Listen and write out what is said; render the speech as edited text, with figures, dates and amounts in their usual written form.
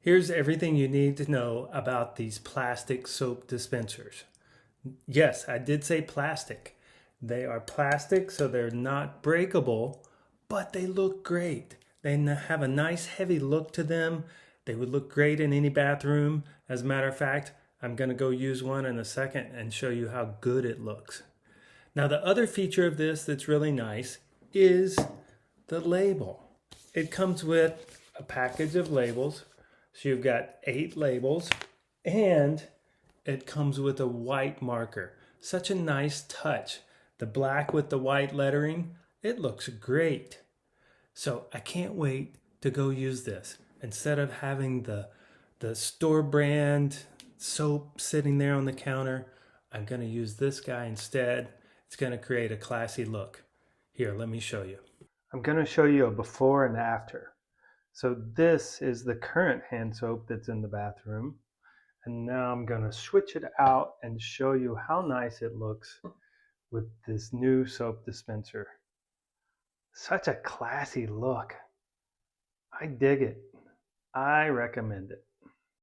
Here's everything you need to know about these plastic soap dispensers. Yes, I did say plastic. They are plastic, so they're not breakable, but they look great. They have a nice heavy look to them. They would look great in any bathroom. As a matter of fact, I'm going to go use one in a second and show you how good it looks. Now, the other feature of this that's really nice is the label. It comes with a package of labels. So you've got 8 labels, and it comes with a white marker. Such a nice touch. The black with the white lettering, it looks great. So I can't wait to go use this. Instead of having the store brand soap sitting there on the counter, I'm going to use this guy instead. It's going to create a classy look. Here, let me show you. I'm going to show you a before and after. So this is the current hand soap that's in the bathroom. And now I'm going to switch it out and show you how nice it looks with this new soap dispenser. Such a classy look. I dig it. I recommend it.